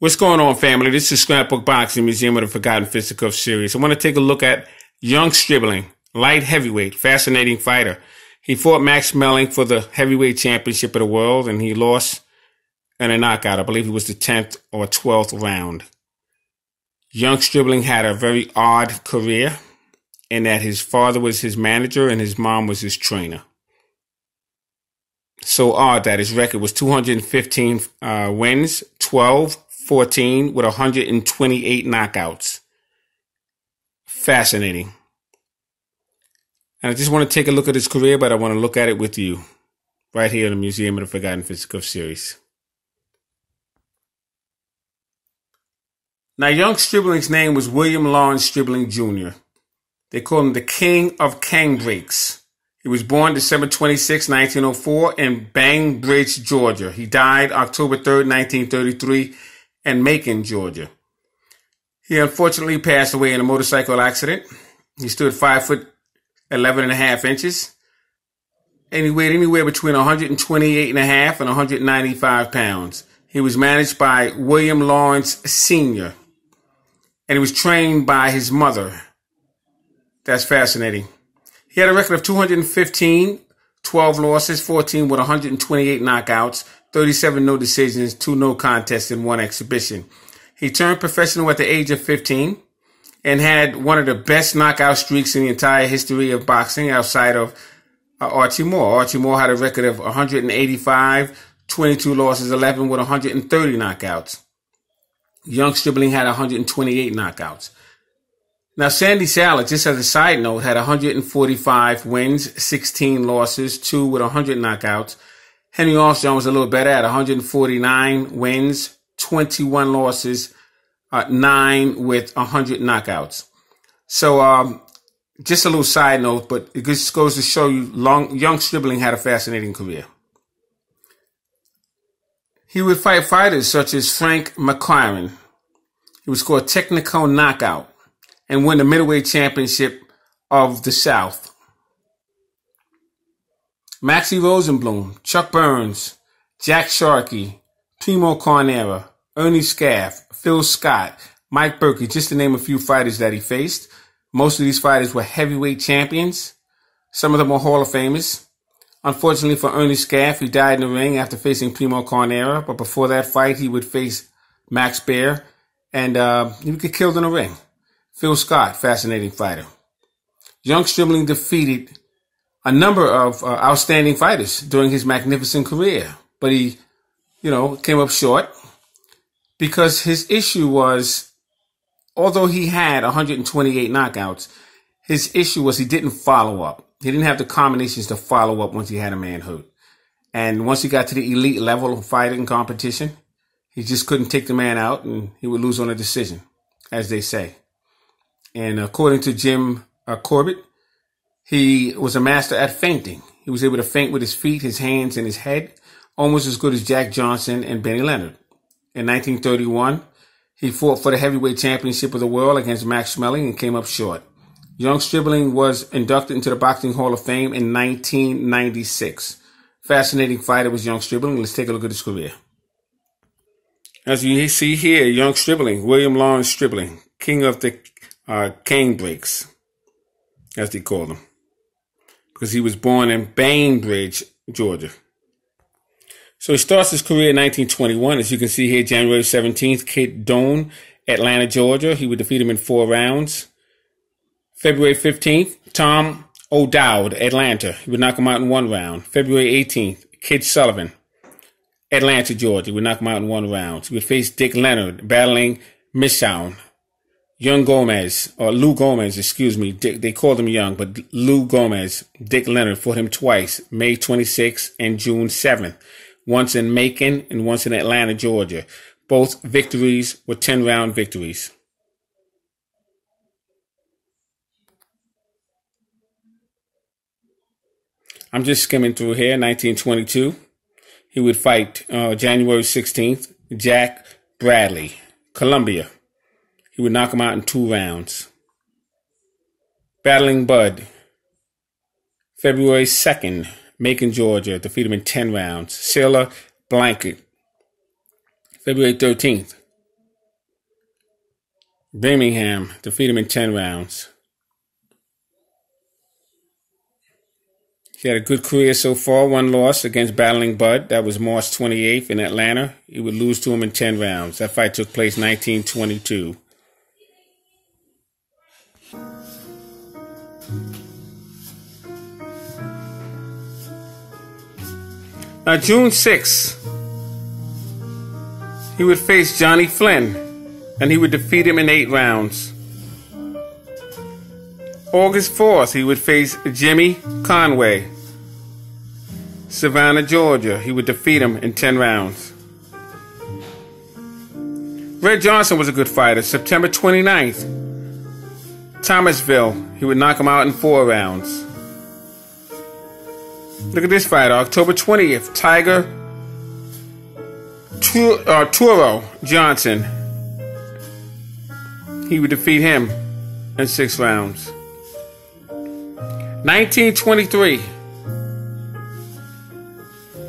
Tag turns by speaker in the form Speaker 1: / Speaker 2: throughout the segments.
Speaker 1: What's going on, family? This is Scrapbook Boxing, Museum of the Forgotten Fisticuffs series. I want to take a look at young Stribling, light heavyweight, fascinating fighter. He fought Max Schmeling for the heavyweight championship of the world, and he lost in a knockout. I believe it was the 10th or 12th round. Young Stribling had a very odd career in that his father was his manager and his mom was his trainer. So odd that his record was 215 wins, 14 with 128 knockouts. Fascinating. And I just want to take a look at his career, but I want to look at it with you right here in the Museum of the Forgotten Fisticuffs series. Now, young Stribling's name was William Lawrence Stribling Jr. They called him the King of Canebrake. He was born December 26, 1904 in Bainbridge, Georgia. He died October 3rd, 1933 in Macon, Georgia. He unfortunately passed away in a motorcycle accident. He stood 5'11" and a half inches, and he weighed anywhere between 128 and a half and 195 pounds. He was managed by William Lawrence Sr., and he was trained by his mother. That's fascinating. He had a record of 215, 12 losses, 14 with 128 knockouts, 37 no decisions, 2 no contests, and 1 exhibition. He turned professional at the age of 15 and had one of the best knockout streaks in the entire history of boxing outside of Archie Moore. Archie Moore had a record of 185, 22 losses, 11 with 130 knockouts. Young Stribling had 128 knockouts. Now, Sandy Saller, just as a side note, had 145 wins, 16 losses, 2 with 100 knockouts. Henry Armstrong was a little better at 149 wins, 21 losses, 9 with 100 knockouts. So, just a little side note, but it just goes to show you young Stribling had a fascinating career. He would fight fighters such as Frank McLaren. He would score a technical knockout and win the middleweight championship of the South. Maxie Rosenblum, Chuck Burns, Jack Sharkey, Primo Carnera, Ernie Scaff, Phil Scott, Mike Berkey, just to name a few fighters that he faced. Most of these fighters were heavyweight champions. Some of them were Hall of Famers. Unfortunately for Ernie Scaff, he died in the ring after facing Primo Carnera, but before that fight, he would face Max Baer, and he would get killed in the ring. Phil Scott, fascinating fighter. Young Stribling defeated a number of outstanding fighters during his magnificent career, but he, came up short because his issue was, although he had 128 knockouts, his issue was he didn't follow up. He didn't have the combinations to follow up once he had a man hurt. And once he got to the elite level of fighting competition, he just couldn't take the man out and he would lose on a decision, as they say. And according to Jim Corbett, he was a master at feinting. He was able to feint with his feet, his hands, and his head, almost as good as Jack Johnson and Benny Leonard. In 1931, he fought for the heavyweight championship of the world against Max Schmeling and came up short. Young Stribling was inducted into the Boxing Hall of Fame in 1996. Fascinating fighter was young Stribling. Let's take a look at his career. As you see here, young Stribling, William Lawrence Stribling, king of the Canebrake, as they call him, because he was born in Bainbridge, Georgia. So he starts his career in 1921. As you can see here, January 17th, Kid Doane, Atlanta, Georgia. He would defeat him in 4 rounds. February 15th, Tom O'Dowd, Atlanta. He would knock him out in 1 round. February 18th, Kid Sullivan, Atlanta, Georgia. He would knock him out in 1 round. He would face Dick Leonard, battling Missown. Young Gomez, or Lou Gomez, excuse me. They called him young, but Lou Gomez, Dick Leonard fought him twice, May 26th and June 7th. Once in Macon and once in Atlanta, Georgia. Both victories were 10-round victories. I'm just skimming through here. 1922, he would fight January 16th, Jack Bradley, Columbia. He would knock him out in 2 rounds. Battling Bud, February 2nd, Macon, Georgia, defeat him in 10 rounds. Sailor Blanket, February 13th, Birmingham, defeat him in 10 rounds. He had a good career so far. One loss against Battling Bud. That was March 28th in Atlanta. He would lose to him in 10 rounds. That fight took place 1922. Now, June 6th, he would face Johnny Flynn, and he would defeat him in 8 rounds. August 4th, he would face Jimmy Conway, Savannah, Georgia. He would defeat him in 10 rounds. Red Johnson was a good fighter. September 29th, Thomasville. He would knock him out in 4 rounds. Look at this fighter. October 20th, Tiger Turo Johnson. He would defeat him in 6 rounds. 1923,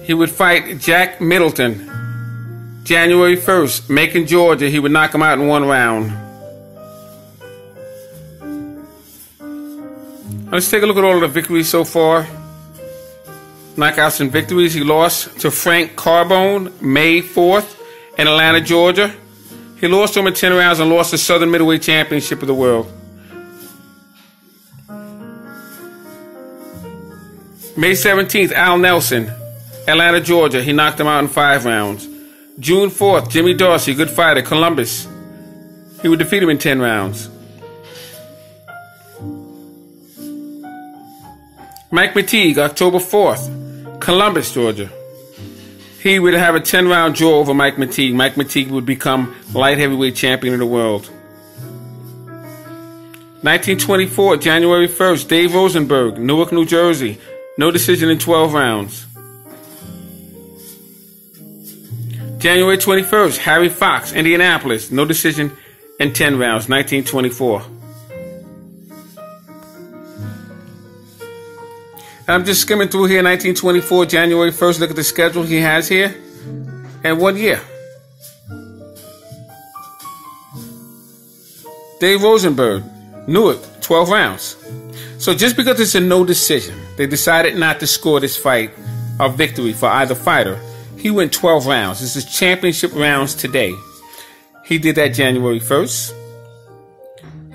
Speaker 1: he would fight Jack Middleton. January 1st, Macon, Georgia. He would knock him out in 1 round. Let's take a look at all of the victories so far. Knockouts and victories. He lost to Frank Carbone May 4th in Atlanta, Georgia. He lost to him in 10 rounds and lost the Southern Middleweight Championship of the World. May 17th, Al Nelson, Atlanta, Georgia. He knocked him out in 5 rounds. June 4th, Jimmy Dorsey, good fighter, Columbus. He would defeat him in 10 rounds. Mike McTeague, October 4th, Columbus, Georgia. He would have a 10-round draw over Mike McTeague. Mike McTeague would become light heavyweight champion of the world. 1924, January 1st, Dave Rosenberg, Newark, New Jersey. No decision in 12 rounds. January 21st, Harry Fox, Indianapolis. No decision in 10 rounds, 1924. I'm just skimming through here, 1924, January 1st. Look at the schedule he has here. And 1 year. Dave Rosenberg, Newark, 12 rounds. So just because it's a no decision, they decided not to score this fight a victory for either fighter. He went 12 rounds. This is championship rounds today. He did that January 1st.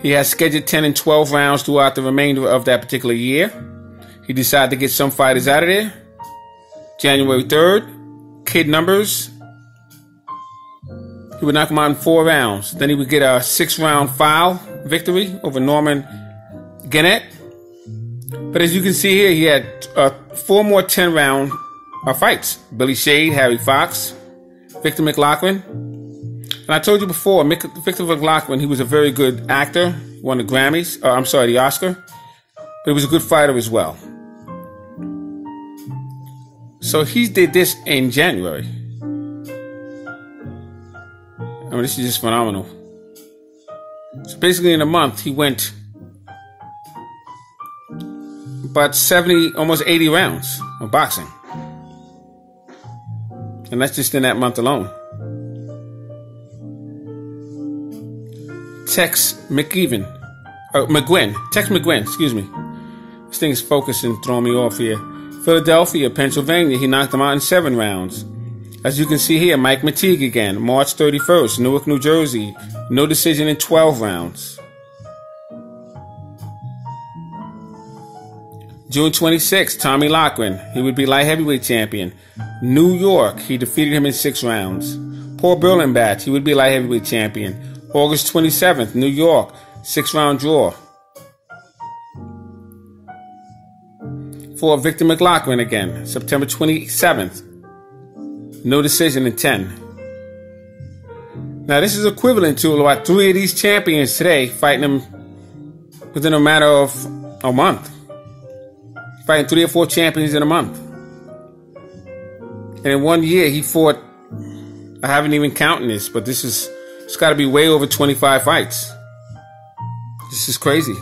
Speaker 1: He has scheduled 10 and 12 rounds throughout the remainder of that particular year. He decided to get some fighters out of there. January 3rd, kid numbers. He would knock him out in 4 rounds. Then he would get a 6-round foul victory over Norman Gannett. But as you can see here, he had 4 more 10-round fights. Billy Shade, Harry Fox, Victor McLaughlin. And I told you before, Victor McLaughlin, he was a very good actor. He won the Grammys. The Oscar. But he was a good fighter as well. So he did this in January. I mean, this is just phenomenal. So basically in a month, he went about 70, almost 80 rounds of boxing. And that's just in that month alone. Tex McGuinn, excuse me. This thing is focusing, throwing me off here. Philadelphia, Pennsylvania, he knocked him out in 7 rounds. As you can see here, Mike McTeague again, March 31st, Newark, New Jersey. No decision in 12 rounds. June 26th, Tommy Loughran. He would be light heavyweight champion. New York, he defeated him in 6 rounds. Paul Berlenbach, he would be light heavyweight champion. August 27th, New York, 6-round draw. For Victor McLaughlin again, September 27th. No decision in 10. Now this is equivalent to about 3 of these champions today fighting them within a matter of a month. Fighting 3 or 4 champions in a month. And in 1 year he fought, I haven't even counted this, but it's got to be way over 25 fights. This is crazy.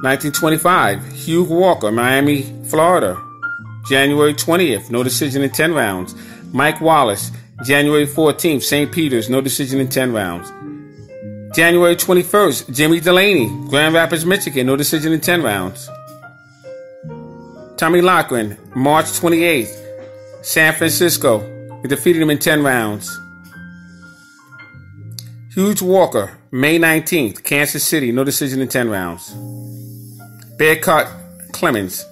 Speaker 1: 1925, Hugh Walker, Miami, Florida. January 20th, no decision in 10 rounds. Mike Wallace, January 14th, St. Peter's, no decision in 10 rounds. January 21st, Jimmy Delaney, Grand Rapids, Michigan, no decision in 10 rounds. Tommy Loughran, March 28th, San Francisco, he defeated him in 10 rounds. Hugh Walker, May 19th, Kansas City, no decision in 10 rounds. Bearcut Clemens,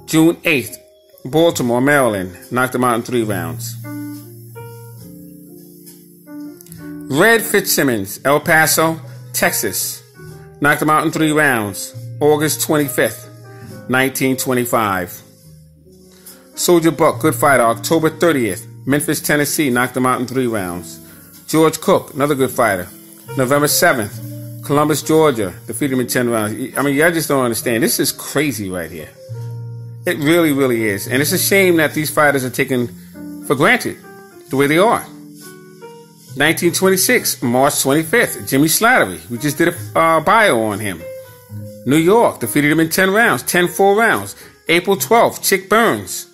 Speaker 1: June 8th, Baltimore, Maryland, knocked him out in 3 rounds. Red Fitzsimmons, El Paso, Texas, knocked him out in 3 rounds, August 25th, 1925. Soldier Buck, good fighter, October 30th, Memphis, Tennessee, knocked him out in 3 rounds. George Cook, another good fighter, November 7th, Columbus, Georgia, defeated him in 10 rounds. I mean, y'all just don't understand. This is crazy right here. It really, really is. And it's a shame that these fighters are taken for granted the way they are. 1926, March 25th, Jimmy Slattery. We just did a bio on him. New York, defeated him in 10 rounds, 10-4 rounds. April 12th, Chick Burns.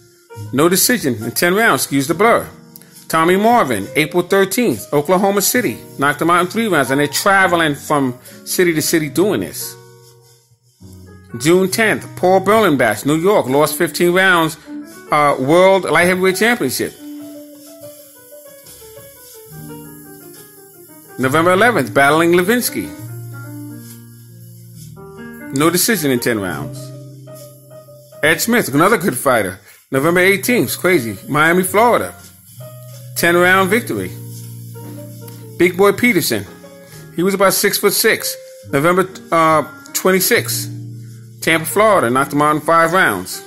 Speaker 1: No decision in 10 rounds, excuse the blur. Tommy Marvin, April 13th, Oklahoma City. Knocked him out in 3 rounds, and they're traveling from city to city doing this. June 10th, Paul Berlenbach, New York, lost 15 rounds, World Light Heavyweight Championship. November 11th, battling Levinsky. No decision in 10 rounds. Ed Smith, another good fighter. November 18th, crazy, Miami, Florida. 10-round victory. Big Boy Peterson. He was about 6'6". November 26th, Tampa, Florida. Knocked him out in 5 rounds.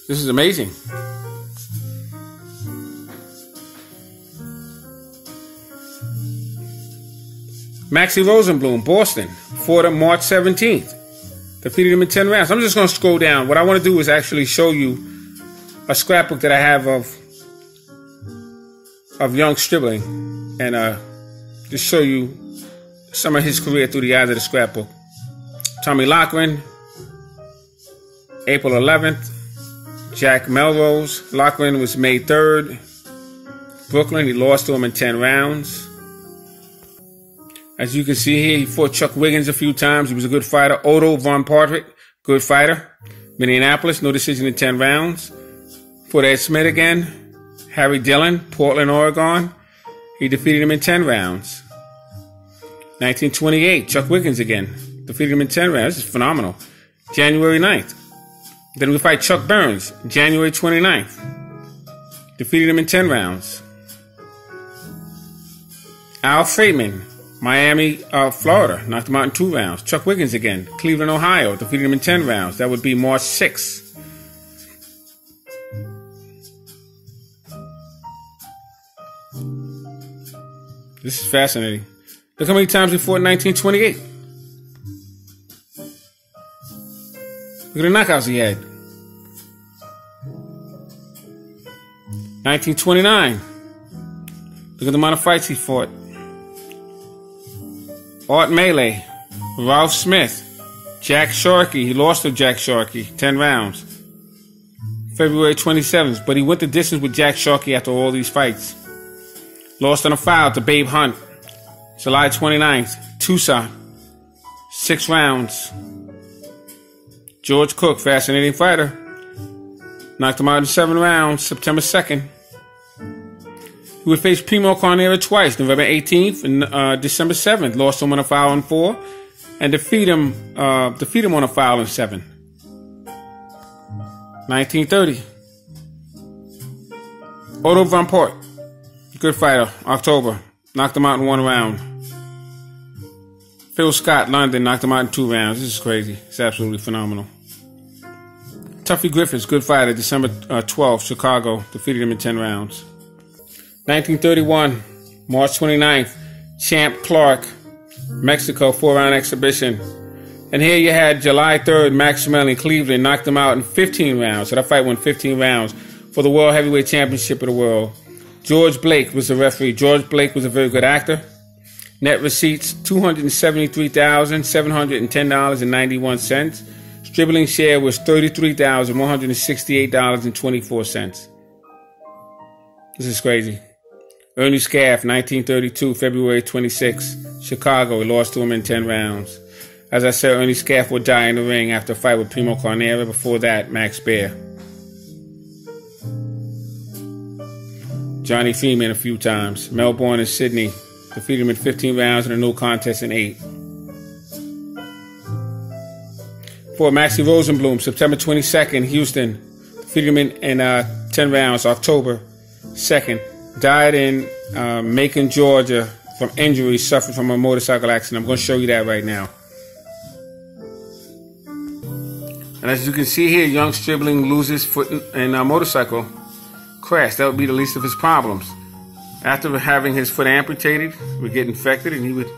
Speaker 1: This is amazing. Maxie Rosenblum, Boston, fought him March 17th. Defeated him in 10 rounds. I'm just going to scroll down. What I want to do is actually show you a scrapbook that I have of young Stribling, and just show you some of his career through the eyes of the scrapbook. Tommy Loughran, April 11th. Jack Melrose. Loughran was May 3rd. Brooklyn, he lost to him in 10 rounds. As you can see here, he fought Chuck Wiggins a few times. He was a good fighter. Otto von Partwick, good fighter. Minneapolis, no decision in 10 rounds. Fought Ed Smith again. Harry Dillon, Portland, Oregon. He defeated him in 10 rounds. 1928, Chuck Wiggins again. Defeated him in 10 rounds. This is phenomenal. January 9th. Then we fight Chuck Burns, January 29th. Defeated him in 10 rounds. Al Freeman, Miami, Florida, knocked him out in 2 rounds. Chuck Wiggins again, Cleveland, Ohio, defeated him in 10 rounds. That would be March 6th. This is fascinating. Look how many times he fought in 1928. Look at the knockouts he had. 1929. Look at the amount of fights he fought. Art Melee, Ralph Smith, Jack Sharkey. He lost to Jack Sharkey, 10 rounds. February 27th, but he went the distance with Jack Sharkey after all these fights. Lost on a foul to Babe Hunt, July 29th, Tucson, 6 rounds. George Cook, fascinating fighter. Knocked him out in 7 rounds, September 2nd. He would face Primo Carnera twice, November 18th and December 7th. Lost him on a foul in 4, and defeat him on a foul in 7. 1930. Otto von Port, good fighter, October. Knocked him out in 1 round. Phil Scott, London, knocked him out in 2 rounds. This is crazy. It's absolutely phenomenal. Tuffy Griffiths, good fighter, December 12th, Chicago. Defeated him in 10 rounds. 1931, March 29th, Champ Clark, Mexico, 4-round exhibition. And here you had July 3rd, Max Schmeling, Cleveland, knocked him out in 15 rounds. So that fight went 15 rounds for the World Heavyweight Championship of the World. George Blake was the referee. George Blake was a very good actor. Net receipts, $273,710.91. Stribling share was $33,168.24. This is crazy. Ernie Scaff, 1932, February 26, Chicago. He lost to him in 10 rounds. As I said, Ernie Scaff would die in the ring after a fight with Primo Carnera. Before that, Max Baer. Johnny Freeman a few times. Melbourne and Sydney. Defeated him in 15 rounds and a no contest in 8. For Maxie Rosenblum, September 22nd, Houston. Defeated him in 10 rounds, October 2nd. Died in Macon, Georgia from injuries suffered from a motorcycle accident. I'm going to show you that right now. And as you can see here, young Stribling loses foot in a motorcycle crash. That would be the least of his problems. After having his foot amputated, he would get infected and he would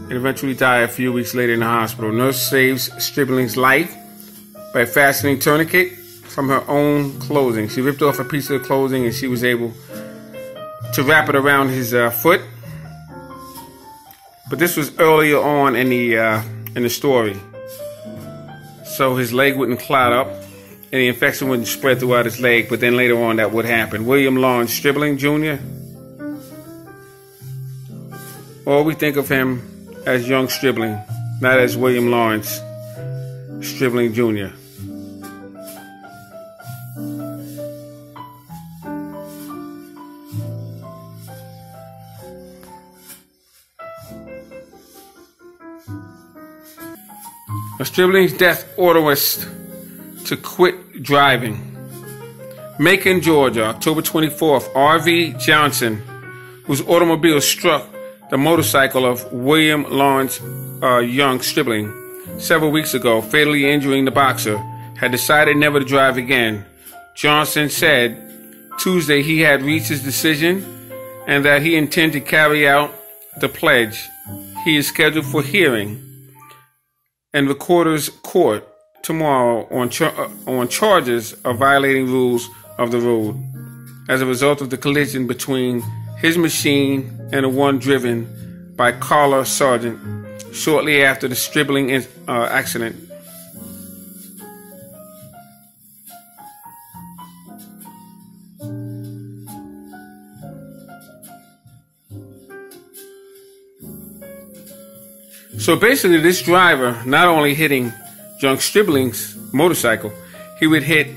Speaker 1: eventually die a few weeks later in the hospital. Nurse saves Stribling's life by fastening tourniquet from her own clothing. She ripped off a piece of the clothing and she was able to wrap it around his foot. But this was earlier on in the story, so his leg wouldn't clot up and the infection wouldn't spread throughout his leg. But then later on, that would happen. William Lawrence Stribling Jr., or we think of him as young Stribling, not as William Lawrence Stribling Jr. Stribling's death order was to quit driving. Macon, Georgia, October 24th, R.V. Johnson, whose automobile struck the motorcycle of William Lawrence Young Stribling several weeks ago, fatally injuring the boxer, had decided never to drive again. Johnson said Tuesday he had reached his decision and that he intended to carry out the pledge. He is scheduled for hearing in Recorder's Court tomorrow on charges of violating rules of the road as a result of the collision between his machine and the one driven by Carla Sargent shortly after the Stribling accident. So basically, this driver, not only hitting young Stribling's motorcycle, he would hit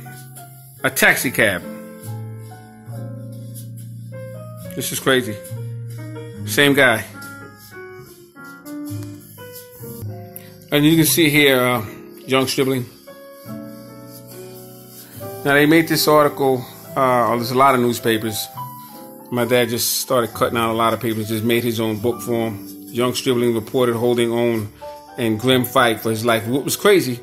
Speaker 1: a taxi cab. This is crazy. Same guy. And you can see here, young Stribling. Now, they made this article, there's a lot of newspapers. My dad just started cutting out a lot of papers, just made his own book for him. Young Stribling reported holding on in grim fight for his life. What was crazy,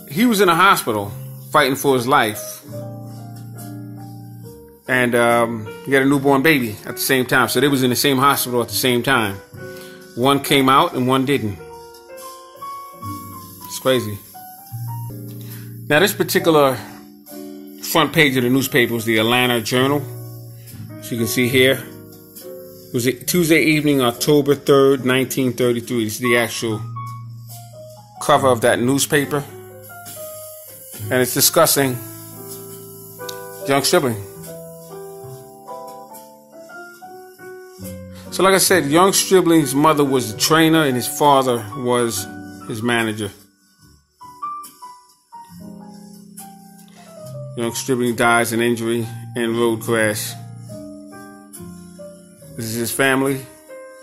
Speaker 1: he was in a hospital fighting for his life. And he had a newborn baby at the same time. So they was in the same hospital at the same time. One came out and one didn't. It's crazy. Now, this particular front page of the newspaper was the Atlanta Journal. As you can see here, it was Tuesday evening, October 3rd, 1933. This is the actual cover of that newspaper. And it's discussing young Stribling. So like I said, young Stribling's mother was the trainer and his father was his manager. Young Stribling dies in injury and road crash. This is his family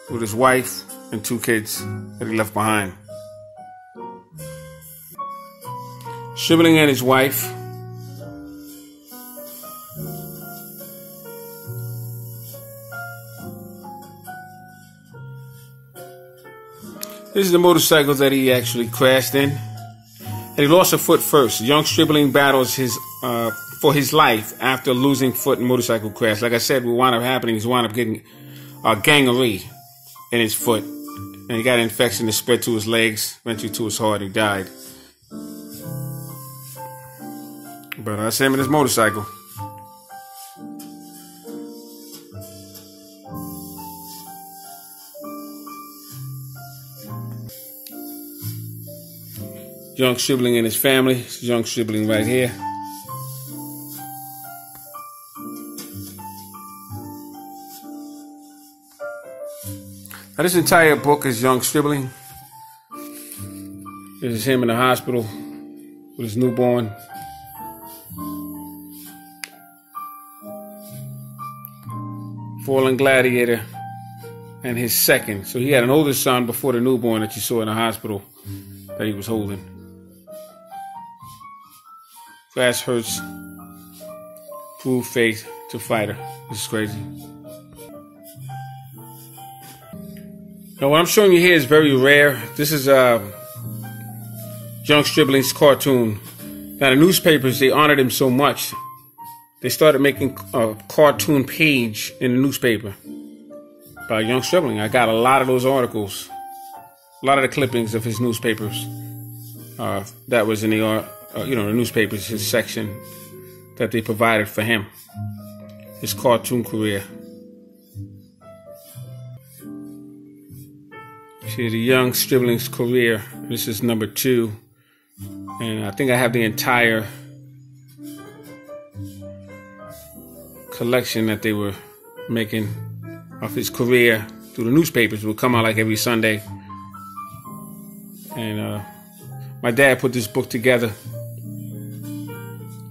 Speaker 1: with his wife and 2 kids that he left behind. Stribling and his wife This is the motorcycle that he actually crashed in. And he lost a foot first. Young Stribling battles for his life after losing foot in motorcycle crash. Like I said, what wound up happening is he wound up getting gangrene in his foot. And he got an infection that spread to his legs, eventually to his heart. He died. But I saw him in his motorcycle. Young Stribling and his family. Young Stribling right here. Now, this entire book is Young Stribling. This is him in the hospital with his newborn. Fallen Gladiator and his second. So he had an older son before the newborn that you saw in the hospital that he was holding. Fast hurts, prove faith to fighter. This is crazy. Now what I'm showing you here is very rare. This is Young Stribling's cartoon. Now the newspapers, they honored him so much, they started making a cartoon page in the newspaper by Young Stribling. I got a lot of those articles, a lot of the clippings of his newspapers. That was in the the newspapers, his section that they provided for him, his cartoon career. See the Young Stribling's career. This is number 2, and I think I have the entire collection that they were making of his career through the newspapers. It would come out like every Sunday. And my dad put this book together.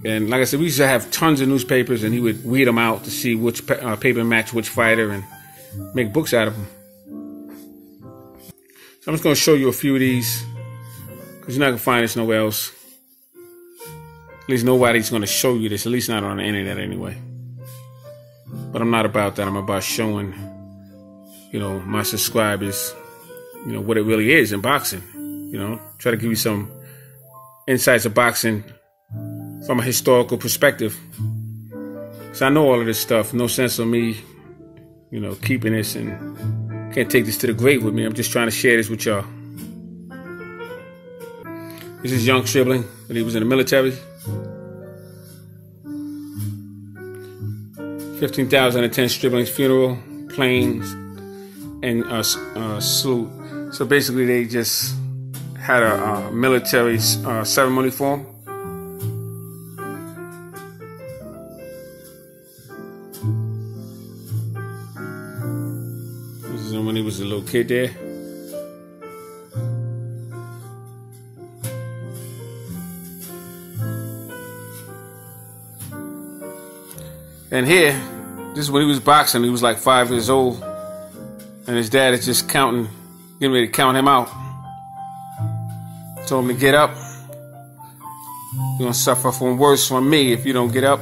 Speaker 1: And like I said, we used to have tons of newspapers, and he would weed them out to see which paper matched which fighter and make books out of them. So I'm just going to show you a few of these, because you're not going to find this nowhere else. At least nobody's going to show you this, at least not on the internet anyway. But I'm not about that. I'm about showing, my subscribers, what it really is in boxing. Try to give you some insights of boxing from a historical perspective. Because I know all of this stuff. No sense of me, keeping this, and can't take this to the grave with me. I'm just trying to share this with y'all. This is Young Stribling when he was in the military. 15,010 Stribling's funeral, planes, and salute. So basically, they just had a military ceremony for him. This is when he was a little kid there. And here, this is when he was boxing. He was like 5 years old. And his dad is just getting ready to count him out. Told him to get up. You're going to suffer from worse from me if you don't get up.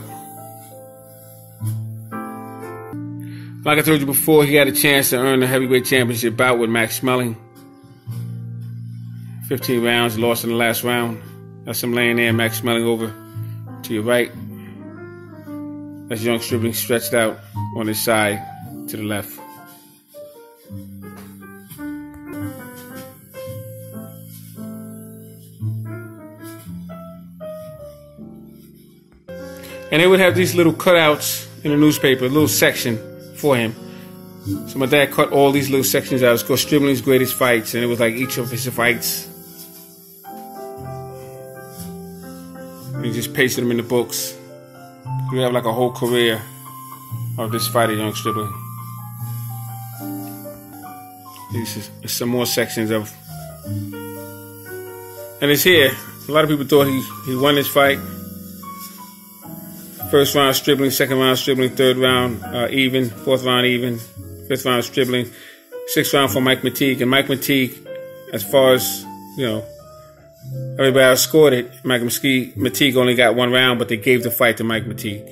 Speaker 1: Like I told you before, he had a chance to earn the heavyweight championship bout with Max Schmeling. 15 rounds, lost in the last round. That's him laying there, Max Schmeling over to your right. That's Young Stribling stretched out on his side to the left. And they would have these little cutouts in the newspaper, a little section for him. So my dad cut all these little sections out. It's called Stribling's Greatest Fights, and it was like each of his fights. And he just pasted them in the books. We have like a whole career of this fighter, Young Stribling. These are some more sections of. And it's here. A lot of people thought he won this fight. First round Stribling, second round Stribling, third round even, fourth round even, fifth round Stribling, sixth round for Mike Mateague. And Mike Mateague, as far as, everybody else scored it, Mike Mateague only got 1 round, but they gave the fight to Mike Mateague.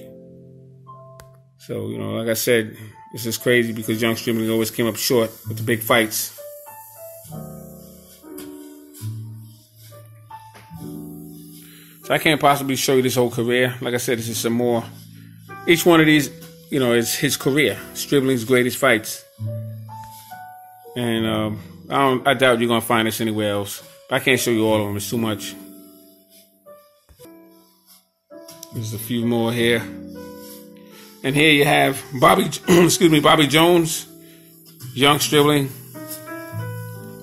Speaker 1: So, like I said, this is crazy because Young Stribling always came up short with the big fights. So I can't possibly show you this whole career. Like I said, this is some more. Each one of these, is his career. Stribling's Greatest Fights. And I doubt you're going to find this anywhere else. I can't show you all of them. It's too much. There's a few more here. And here you have Bobby Jones, Young Stribling,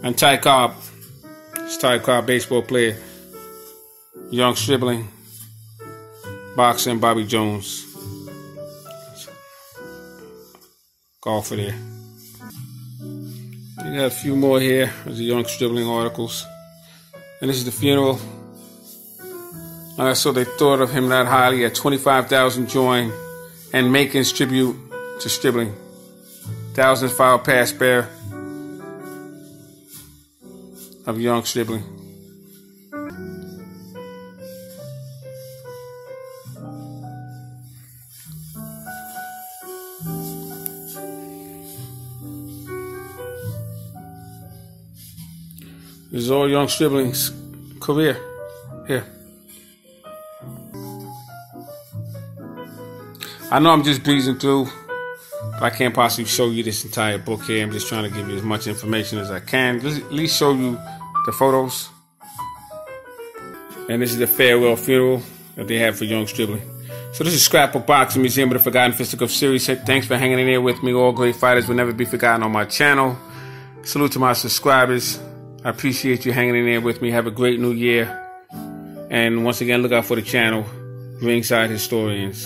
Speaker 1: and Ty Cobb. It's Ty Cobb, baseball player. Young Stribling, boxing, Bobby Jones. Golfer there. We got a few more here. There's the Young Stribling articles. And this is the funeral. So they thought of him that highly at 25,000 join and Macon's tribute to Stribling. Thousands filed past bear of Young Stribling. This is all Young Stribling's career here. I know I'm just breezing through, but I can't possibly show you this entire book here. I'm just trying to give you as much information as I can. Just at least show you the photos. And this is the farewell funeral that they have for Young Stribling. So this is Scrapbook Boxing, Museum of the Forgotten Fisticuffs series. Thanks for hanging in there with me. All great fighters will never be forgotten on my channel. Salute to my subscribers. I appreciate you hanging in there with me. Have a great new year. And once again, look out for the channel, Ringside Historians.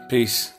Speaker 1: Peace.